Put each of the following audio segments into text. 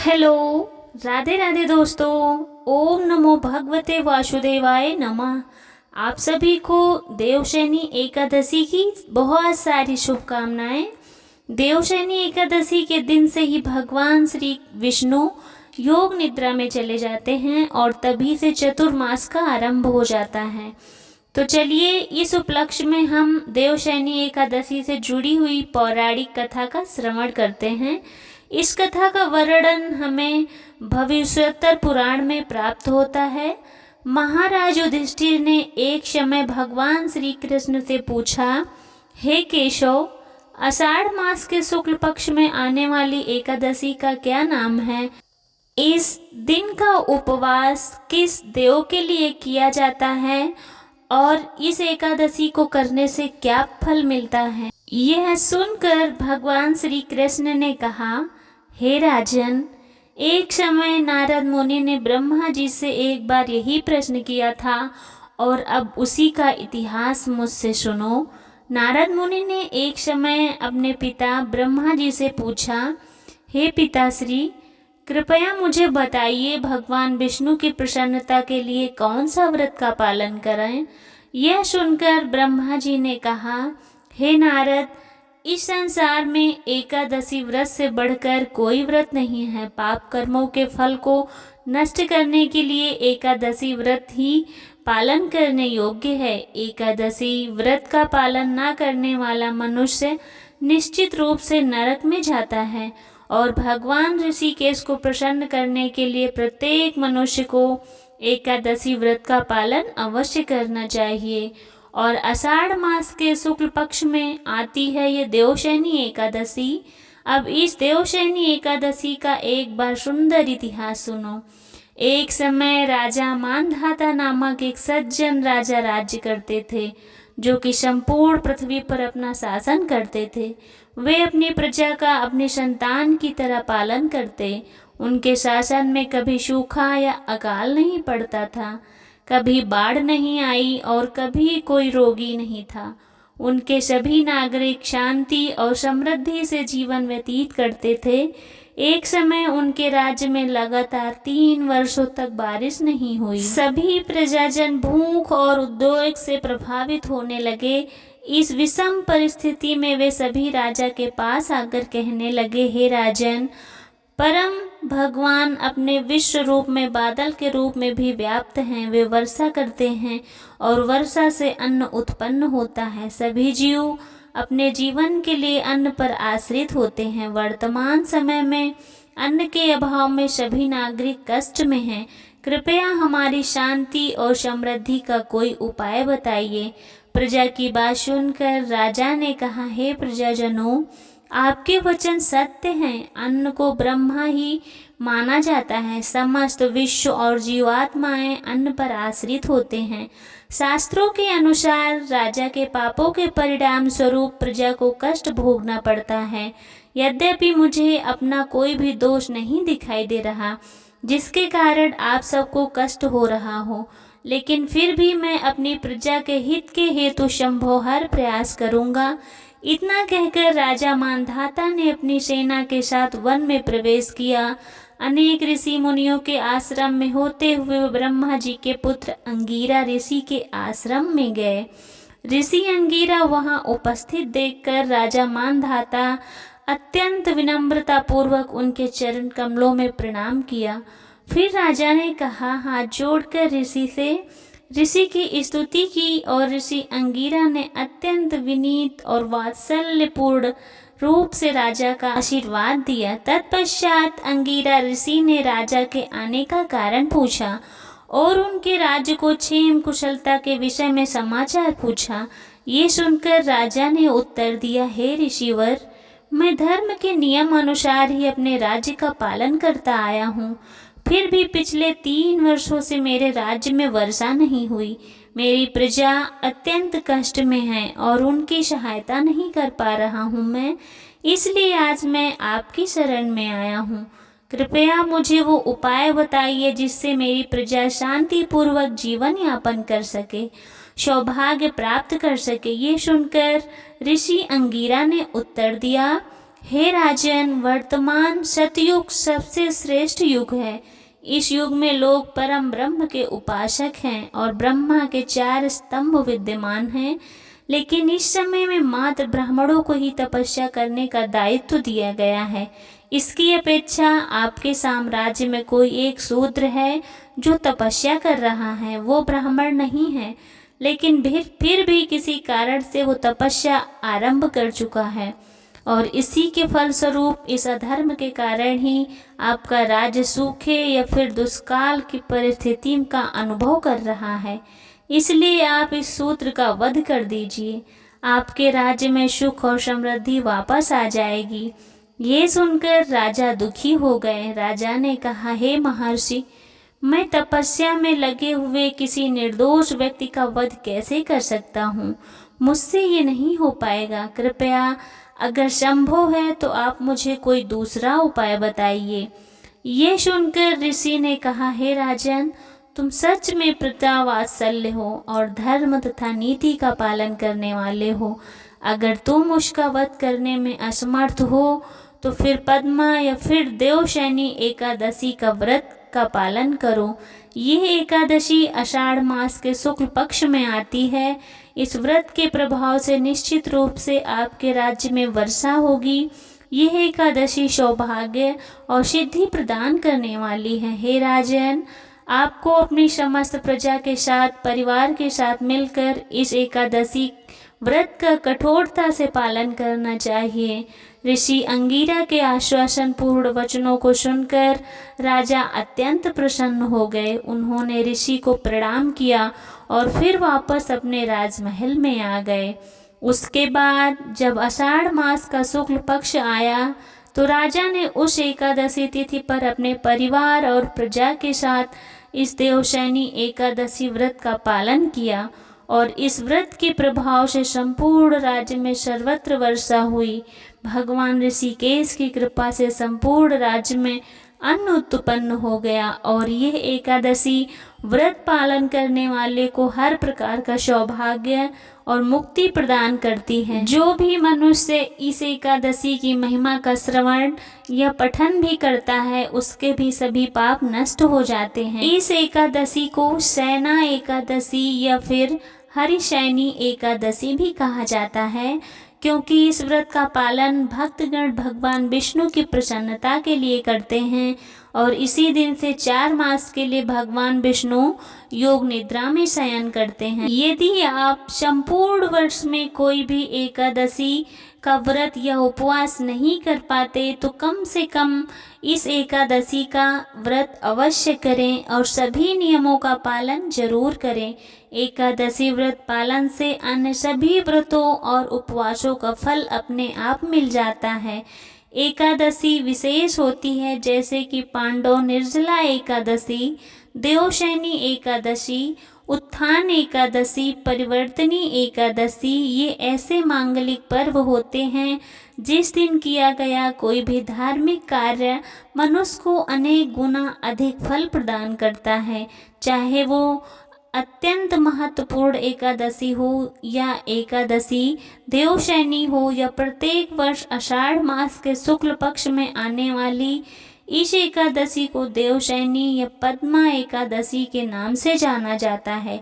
Hello, Radhe Radhe दोस्तों। ओम नमो भगवते वासुदेवाय नमः। आप सभी को देवशयनी एकादशी की बहुत सारी शुभकामनाएं। देवशयनी एकादशी के दिन से ही भगवान श्री विष्णु योग निद्रा में चले जाते हैं और तभी से चतुर्मास का आरंभ हो जाता है। तो चलिए इस उपलक्ष्य में हम देवशयनी एकादशी से जुड़ी हुई पौराणिक कथा का श्रवण करते हैं। इस कथा का वर्णन हमें भविष्योत्तर पुराण में प्राप्त होता है। महाराज युधिष्ठिर ने एक समय भगवान श्री कृष्ण से पूछा, हे केशव, आषाढ़ मास के शुक्ल पक्ष में आने वाली एकादशी का क्या नाम है? इस दिन का उपवास किस देव के लिए किया जाता है और इस एकादशी को करने से क्या फल मिलता है? यह सुनकर भगवान श्री कृष्ण ने कहा, हे राजन, एक समय नारद मुनि ने ब्रह्मा जी से एक बार यही प्रश्न किया था और अब उसी का इतिहास मुझसे सुनो। नारद मुनि ने एक समय अपने पिता ब्रह्मा जी से पूछा, हे पिताश्री, कृपया मुझे बताइए, भगवान विष्णु की प्रसन्नता के लिए कौन सा व्रत का पालन करें? यह सुनकर ब्रह्मा जी ने कहा, हे नारद, इस संसार में एकादशी व्रत से बढ़कर कोई व्रत नहीं है। पाप कर्मों के फल को नष्ट करने के लिए एकादशी व्रत ही पालन करने योग्य है। एकादशी व्रत का पालन न करने वाला मनुष्य निश्चित रूप से नरक में जाता है और भगवान ऋषिकेश को प्रसन्न करने के लिए प्रत्येक मनुष्य को एकादशी व्रत का पालन अवश्य करना चाहिए। और आषाढ़ मास के शुक्ल पक्ष में आती है ये देवशयनी एकादशी। अब इस देवशयनी एकादशी का एक बार सुंदर इतिहास सुनो। एक समय राजा मानधाता नामक एक सज्जन राजा राज्य करते थे, जो कि संपूर्ण पृथ्वी पर अपना शासन करते थे। वे अपनी प्रजा का अपनी संतान की तरह पालन करते। उनके शासन में कभी सूखा या अकाल नहीं पड़ता था, कभी बाढ़ नहीं आई और कभी कोई रोगी नहीं था। उनके सभी नागरिक शांति और समृद्धि से जीवन व्यतीत करते थे। एक समय उनके राज्य में लगातार 3 वर्षों तक बारिश नहीं हुई। सभी प्रजाजन भूख और उद्योग से प्रभावित होने लगे। इस विषम परिस्थिति में वे सभी राजा के पास आकर कहने लगे, हे राजन, परम भगवान अपने विश्व रूप में बादल के रूप में भी व्याप्त हैं। वे वर्षा करते हैं और वर्षा से अन्न उत्पन्न होता है। सभी जीव अपने जीवन के लिए अन्न पर आश्रित होते हैं। वर्तमान समय में अन्न के अभाव में सभी नागरिक कष्ट में हैं। कृपया हमारी शांति और समृद्धि का कोई उपाय बताइए। प्रजा की बात सुनकर राजा ने कहा, हे प्रजाजनों, आपके वचन सत्य हैं। अन्न को ब्रह्मा ही माना जाता है। समस्त विश्व और जीवात्माएं अन्न पर आश्रित होते हैं। शास्त्रों के अनुसार राजा के पापों के परिणाम स्वरूप प्रजा को कष्ट भोगना पड़ता है। यद्यपि मुझे अपना कोई भी दोष नहीं दिखाई दे रहा जिसके कारण आप सबको कष्ट हो रहा हो, लेकिन फिर भी मैं अपनी प्रजा के हित के हेतु संभव हर प्रयास करूंगा। इतना कहकर राजा मानधाता ने अपनी सेना के साथ वन में प्रवेश किया। अनेक ऋषि मुनियों के आश्रम में होते हुए ब्रह्मा जी के पुत्र अंगीरा ऋषि के आश्रम में गए। ऋषि अंगीरा वहां उपस्थित देखकर राजा मानधाता अत्यंत विनम्रता पूर्वक उनके चरण कमलों में प्रणाम किया। फिर राजा ने कहा, हाथ जोड़कर ऋषि की स्तुति की और ऋषि अंगीरा ने अत्यंत विनीत और वात्सल्यपूर्ण रूप से राजा का आशीर्वाद दिया। तत्पश्चात अंगीरा ऋषि ने राजा के आने का कारण पूछा और उनके राज्य को क्षेम कुशलता के विषय में समाचार पूछा। ये सुनकर राजा ने उत्तर दिया, हे ऋषिवर, मैं धर्म के नियम अनुसार ही अपने राज्य का पालन करता आया हूँ। फिर भी पिछले 3 वर्षों से मेरे राज्य में वर्षा नहीं हुई। मेरी प्रजा अत्यंत कष्ट में है और उनकी सहायता नहीं कर पा रहा हूँ मैं, इसलिए आज मैं आपकी शरण में आया हूँ। कृपया मुझे वो उपाय बताइए जिससे मेरी प्रजा शांतिपूर्वक जीवन यापन कर सके, सौभाग्य प्राप्त कर सके। ये सुनकर ऋषि अंगीरा ने उत्तर दिया, हे राजन, वर्तमान सतयुग सबसे श्रेष्ठ युग है। इस युग में लोग परम ब्रह्म के उपासक हैं और ब्रह्मा के 4 स्तंभ विद्यमान हैं, लेकिन इस समय में मात्र ब्राह्मणों को ही तपस्या करने का दायित्व दिया गया है। इसकी अपेक्षा आपके साम्राज्य में कोई एक शूद्र है जो तपस्या कर रहा है। वो ब्राह्मण नहीं है, लेकिन फिर भी किसी कारण से वो तपस्या आरंभ कर चुका है और इसी के फलस्वरूप इस अधर्म के कारण ही आपका राज्य सूखे या फिर दुष्काल की परिस्थिति का अनुभव कर रहा है। इसलिए आप इस शूद्र का वध कर दीजिए, आपके राज्य में सुख और समृद्धि वापस आ जाएगी। ये सुनकर राजा दुखी हो गए। राजा ने कहा, हे महर्षि, मैं तपस्या में लगे हुए किसी निर्दोष व्यक्ति का वध कैसे कर सकता हूँ? मुझसे ये नहीं हो पाएगा। कृपया अगर संभव है तो आप मुझे कोई दूसरा उपाय बताइए। ये सुनकर ऋषि ने कहा, हे राजन, तुम सच में पिता वात्सल्य हो और धर्म तथा नीति का पालन करने वाले हो। अगर तुम उसका वध करने में असमर्थ हो तो फिर पद्मा या फिर देवशैनी एकादशी का व्रत का पालन करो। यह एकादशी आषाढ़ मास के शुक्ल पक्ष में आती है। इस व्रत के प्रभाव से निश्चित रूप से आपके राज्य में वर्षा होगी। यह एकादशी सौभाग्य और सिद्धि प्रदान करने वाली है। हे राजन, आपको अपनी समस्त प्रजा के साथ, परिवार के साथ मिलकर इस एकादशी व्रत का कठोरता से पालन करना चाहिए। ऋषि अंगिरा के आश्वासन पूर्ण वचनों को सुनकर राजा अत्यंत प्रसन्न हो गए। उन्होंने ऋषि को प्रणाम किया और फिर वापस अपने राजमहल में आ गए। उसके बाद जब आषाढ़ मास का शुक्ल पक्ष आया तो राजा ने उस एकादशी तिथि पर अपने परिवार और प्रजा के साथ इस देवशैनी एकादशी व्रत का पालन किया और इस व्रत के प्रभाव से संपूर्ण राज्य में सर्वत्र वर्षा हुई। भगवान ऋषिकेश की कृपा से संपूर्ण राज्य में अन्न उत्पन्न हो गया और यह एकादशी व्रत पालन करने वाले को हर प्रकार का सौभाग्य और मुक्ति प्रदान करती है। जो भी मनुष्य इस एकादशी की महिमा का श्रवण या पठन भी करता है, उसके भी सभी पाप नष्ट हो जाते हैं। इस एकादशी को शयना एकादशी या फिर हरिशयनी एकादशी भी कहा जाता है, क्योंकि इस व्रत का पालन भक्तगण भगवान विष्णु की प्रसन्नता के लिए करते हैं और इसी दिन से 4 मास के लिए भगवान विष्णु योग निद्रा में शयन करते हैं। यदि आप संपूर्ण वर्ष में कोई भी एकादशी का व्रत या उपवास नहीं कर पाते तो कम से कम इस एकादशी का व्रत अवश्य करें और सभी नियमों का पालन जरूर करें। एकादशी व्रत पालन से अन्य सभी व्रतों और उपवासों का फल अपने आप मिल जाता है। एकादशी विशेष होती है, जैसे कि पांडव निर्जला एकादशी, देवशैनी एकादशी, उत्थान एकादशी, परिवर्तनी एकादशी। ये ऐसे मांगलिक पर्व होते हैं जिस दिन किया गया कोई भी धार्मिक कार्य मनुष्य को अनेक गुना अधिक फल प्रदान करता है, चाहे वो अत्यंत महत्वपूर्ण एकादशी हो या एकादशी देवशैनी हो या प्रत्येक वर्ष आषाढ़ मास के शुक्ल पक्ष में आने वाली इस एकादशी को देवशैनी या पद्मा एकादशी के नाम से जाना जाता है।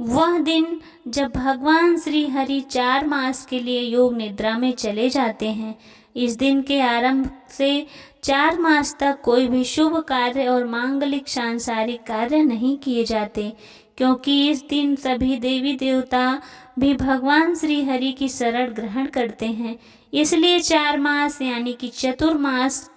वह दिन जब भगवान श्री हरि 4 मास के लिए योग निद्रा में चले जाते हैं। इस दिन के आरंभ से 4 मास तक कोई भी शुभ कार्य और मांगलिक सांसारिक कार्य नहीं किए जाते, क्योंकि इस दिन सभी देवी देवता भी भगवान श्री हरि की शरण ग्रहण करते हैं। इसलिए 4 मास यानी कि चतुर्मास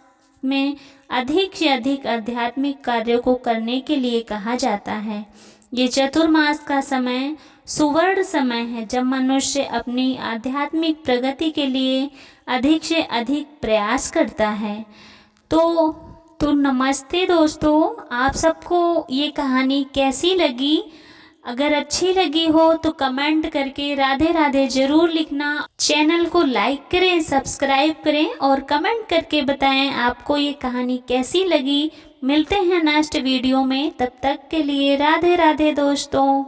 में अधिक से अधिक आध्यात्मिक कार्यों को करने के लिए कहा जाता है। ये चतुर्मास का समय सुवर्ण समय है, जब मनुष्य अपनी आध्यात्मिक प्रगति के लिए अधिक से अधिक प्रयास करता है। तो नमस्ते दोस्तों, आप सबको ये कहानी कैसी लगी? अगर अच्छी लगी हो तो कमेंट करके राधे राधे जरूर लिखना। चैनल को लाइक करें, सब्सक्राइब करें और कमेंट करके बताएं आपको ये कहानी कैसी लगी। मिलते हैं नेक्स्ट वीडियो में, तब तक के लिए राधे राधे दोस्तों।